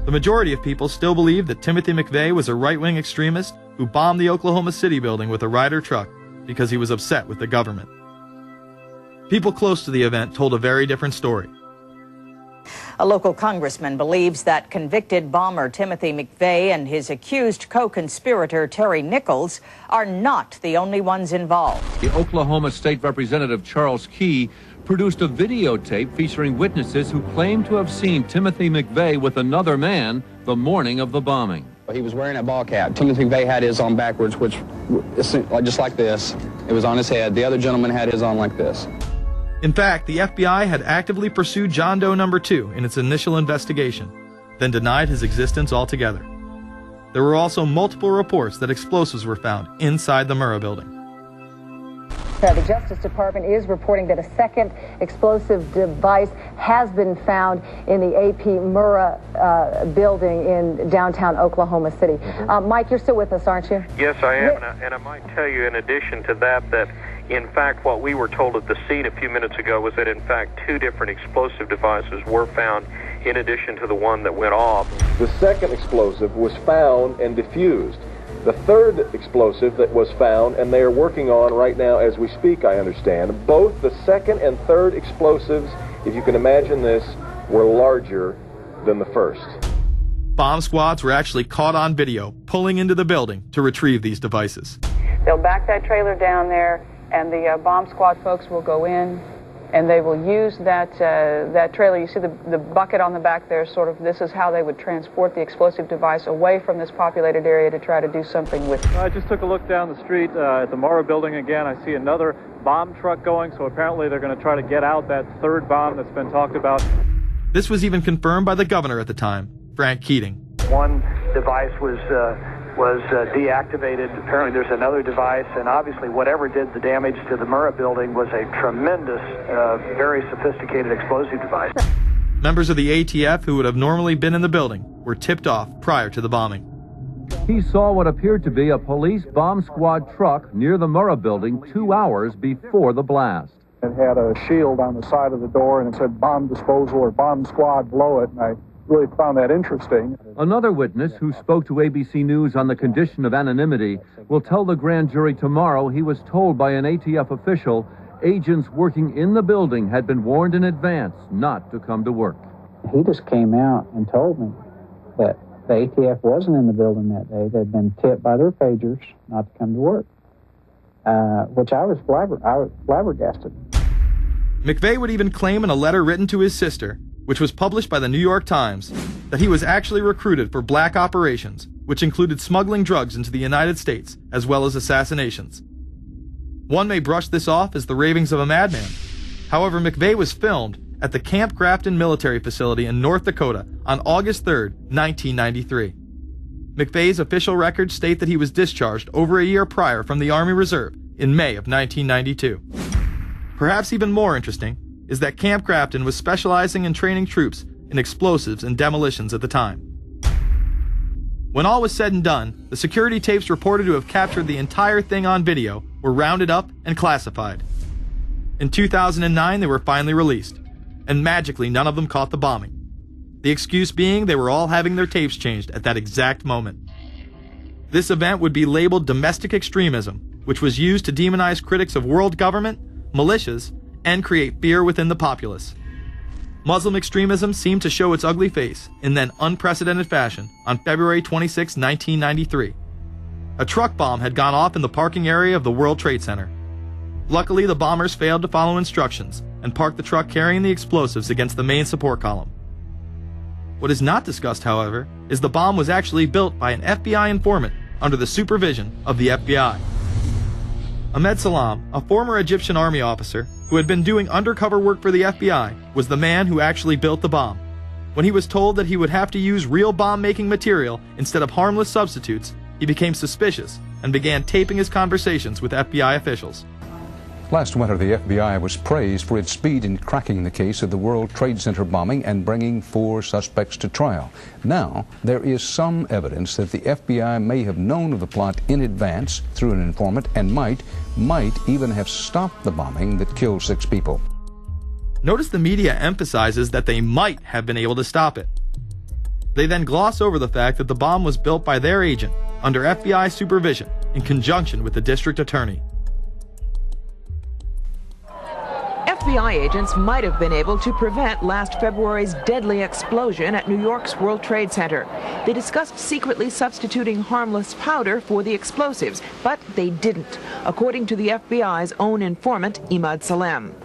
The majority of people still believe that Timothy McVeigh was a right-wing extremist who bombed the Oklahoma City building with a Ryder truck because he was upset with the government. People close to the event told a very different story. A local congressman believes that convicted bomber Timothy McVeigh and his accused co-conspirator Terry Nichols are not the only ones involved. The Oklahoma State Representative Charles Key produced a videotape featuring witnesses who claim to have seen Timothy McVeigh with another man the morning of the bombing. He was wearing a ball cap. Timothy McVeigh had his on backwards, which just like this. It was on his head. The other gentleman had his on like this. In fact, the FBI had actively pursued John Doe No. 2 in its initial investigation, then denied his existence altogether. There were also multiple reports that explosives were found inside the Murrah building. The Justice Department is reporting that a second explosive device has been found in the AP Murrah building in downtown Oklahoma City. Mike, you're still with us, aren't you? Yes, I am, and I might tell you in addition to that, in fact, what we were told at the scene a few minutes ago was that, in fact, 2 different explosive devices were found in addition to the one that went off. The second explosive was found and defused. The third explosive that was found, and they are working on right now as we speak, I understand, both the second and third explosives, if you can imagine this, were larger than the first. Bomb squads were actually caught on video pulling into the building to retrieve these devices. They'll back that trailer down there, and the bomb squad folks will go in, and they will use that trailer. You see the bucket on the back there, this is how they would transport the explosive device away from this populated area to try to do something with it. I just took a look down the street at the Murrah building again. I see another bomb truck going, so apparently they're going to try to get out that third bomb that's been talked about. This was even confirmed by the governor at the time, Frank Keating. One device was deactivated. Apparently there's another device, and obviously whatever did the damage to the Murrah building was a tremendous, very sophisticated explosive device. Members of the ATF who would have normally been in the building were tipped off prior to the bombing. He saw what appeared to be a police bomb squad truck near the Murrah building 2 hours before the blast. It had a shield on the side of the door, and it said bomb disposal or bomb squad below it, and I really found that interesting. Another witness who spoke to ABC News on the condition of anonymity will tell the grand jury tomorrow he was told by an ATF official agents working in the building had been warned in advance not to come to work. He just came out and told me that the ATF wasn't in the building that day. They'd been tipped by their pagers not to come to work, which I was flabbergasted. McVeigh would even claim in a letter written to his sister, which was published by the New York Times, that he was actually recruited for black operations, which included smuggling drugs into the United States, as well as assassinations. One may brush this off as the ravings of a madman. However, McVeigh was filmed at the Camp Grafton military facility in North Dakota on August 3, 1993. McVeigh's official records state that he was discharged over a year prior from the Army Reserve in May of 1992. Perhaps even more interesting is that Camp Grafton was specializing in training troops in explosives and demolitions at the time. When all was said and done, the security tapes reported to have captured the entire thing on video were rounded up and classified. In 2009, they were finally released, and magically none of them caught the bombing. The excuse being they were all having their tapes changed at that exact moment. This event would be labeled domestic extremism, which was used to demonize critics of world government, militias, and create fear within the populace. Muslim extremism seemed to show its ugly face in then unprecedented fashion on February 26, 1993. A truck bomb had gone off in the parking area of the World Trade Center. Luckily, the bombers failed to follow instructions and parked the truck carrying the explosives against the main support column. What is not discussed, however, is the bomb was actually built by an FBI informant under the supervision of the FBI. Ahmed Salam, a former Egyptian army officer who had been doing undercover work for the FBI, was the man who actually built the bomb. When he was told that he would have to use real bomb-making material instead of harmless substitutes, he became suspicious and began taping his conversations with FBI officials. Last winter, the FBI was praised for its speed in cracking the case of the World Trade Center bombing and bringing 4 suspects to trial. Now, there is some evidence that the FBI may have known of the plot in advance through an informant and might even have stopped the bombing that killed 6 people. Notice the media emphasizes that they might have been able to stop it. They then gloss over the fact that the bomb was built by their agent under FBI supervision in conjunction with the district attorney. FBI agents might have been able to prevent last February's deadly explosion at New York's World Trade Center. They discussed secretly substituting harmless powder for the explosives, but they didn't, according to the FBI's own informant, Imad Salem.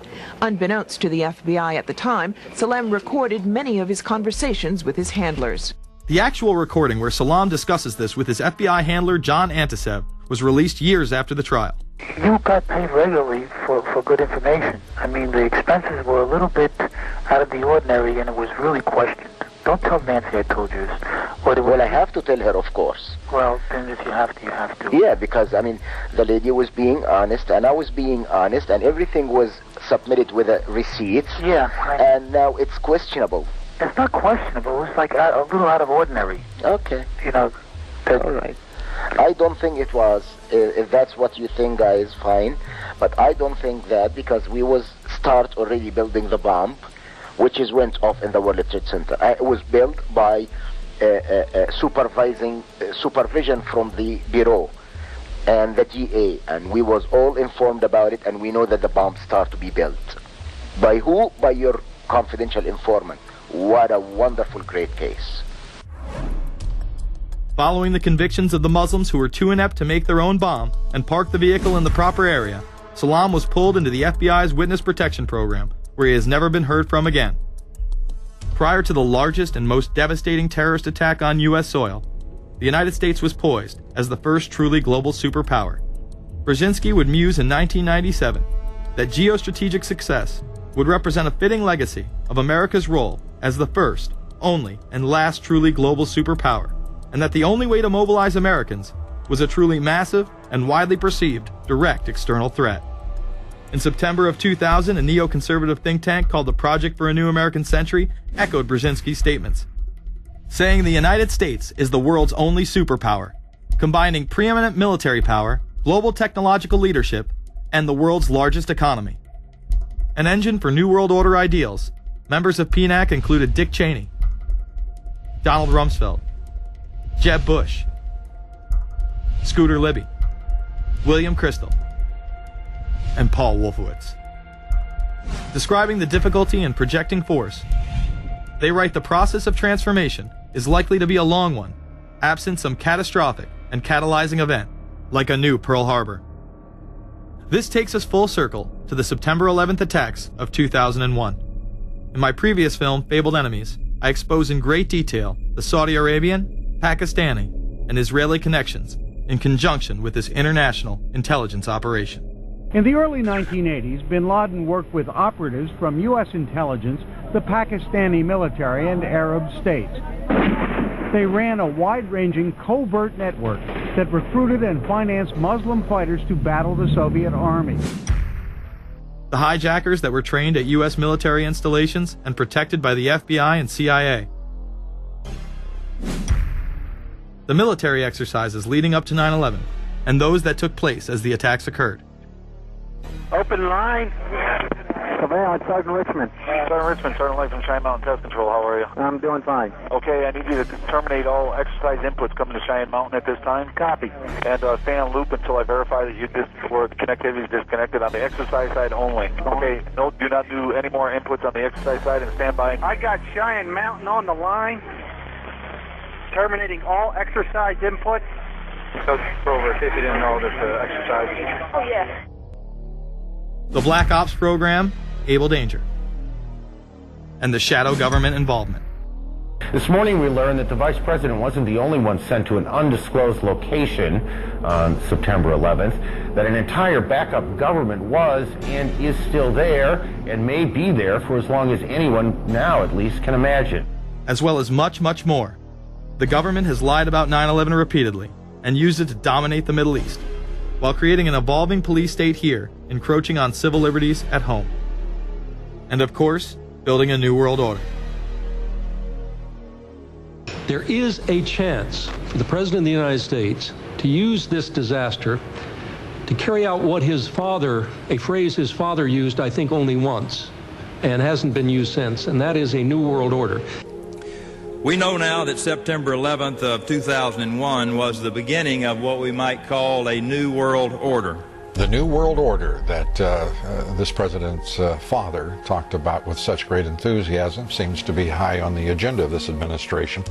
Unbeknownst to the FBI at the time, Salem recorded many of his conversations with his handlers. The actual recording where Salem discusses this with his FBI handler John Antisev was released years after the trial. You got paid regularly for good information. I mean, the expenses were a little bit out of the ordinary, and it was really questioned. Don't tell Nancy I told you this. Well, I have to tell her, of course. Well, then if you have to, you have to. Yeah, because, I mean, the lady was being honest, and I was being honest, and everything was submitted with a receipt. Yeah. And now it's questionable. It's not questionable. It's like a little out of ordinary. Okay. You know. All right. I don't think it was. If that's what you think, guys, fine. But I don't think that, because we was start already building the bomb, which is went off in the World Trade Center. It was built by supervision from the Bureau and the DA, and we was all informed about it, and we know that the bomb start to be built. By who? By your confidential informant. What a wonderful, great case. Following the convictions of the Muslims who were too inept to make their own bomb and park the vehicle in the proper area, Salem was pulled into the FBI's Witness Protection Program, where he has never been heard from again. Prior to the largest and most devastating terrorist attack on U.S. soil, the United States was poised as the first truly global superpower. Brzezinski would muse in 1997 that geostrategic success would represent a fitting legacy of America's role as the first, only, and last truly global superpower, and that the only way to mobilize Americans was a truly massive and widely perceived direct external threat. In September of 2000, a neoconservative think tank called the Project for a New American Century echoed Brzezinski's statements, saying the United States is the world's only superpower, combining preeminent military power, global technological leadership, and the world's largest economy. An engine for New World Order ideals, members of PNAC included Dick Cheney, Donald Rumsfeld, Jeb Bush, Scooter Libby, William Kristol, and Paul Wolfowitz. Describing the difficulty in projecting force, they write the process of transformation is likely to be a long one, absent some catastrophic and catalyzing event, like a new Pearl Harbor. This takes us full circle to the September 11th attacks of 2001. In my previous film, Fabled Enemies, I expose in great detail the Saudi Arabian, Pakistani, and Israeli connections in conjunction with this international intelligence operation. In the early 1980s, bin Laden worked with operatives from U.S. intelligence, the Pakistani military, and Arab states. They ran a wide-ranging covert network that recruited and financed Muslim fighters to battle the Soviet army. The hijackers that were trained at U.S. military installations and protected by the FBI and CIA. The military exercises leading up to 9/11, and those that took place as the attacks occurred. Open line. Command, Sergeant Richmond. Sergeant Richmond, Sergeant Light from Cheyenne Mountain Test Control. How are you? I'm doing fine. Okay, I need you to terminate all exercise inputs coming to Cheyenne Mountain at this time. Copy. And stay on loop until I verify that connectivity is disconnected on the exercise side only. Okay, no, do not do any more inputs on the exercise side and stand by. I got Cheyenne Mountain on the line. Terminating all exercise inputs. So, over, in case you didn't know, there's exercise. Oh, yeah. The Black Ops program, Able Danger, and the shadow government involvement. This morning we learned that the Vice President wasn't the only one sent to an undisclosed location on September 11th, that an entire backup government was and is still there and may be there for as long as anyone now at least can imagine. As well as much, much more. The government has lied about 9/11 repeatedly and used it to dominate the Middle East, while creating an evolving police state here, encroaching on civil liberties at home. And of course, building a new world order. There is a chance for the President of the United States to use this disaster to carry out what his father, a phrase his father used, I think, only once, and hasn't been used since, and that is a new world order. We know now that September 11th of 2001 was the beginning of what we might call a new world order. The new world order that this president's father talked about with such great enthusiasm seems to be high on the agenda of this administration.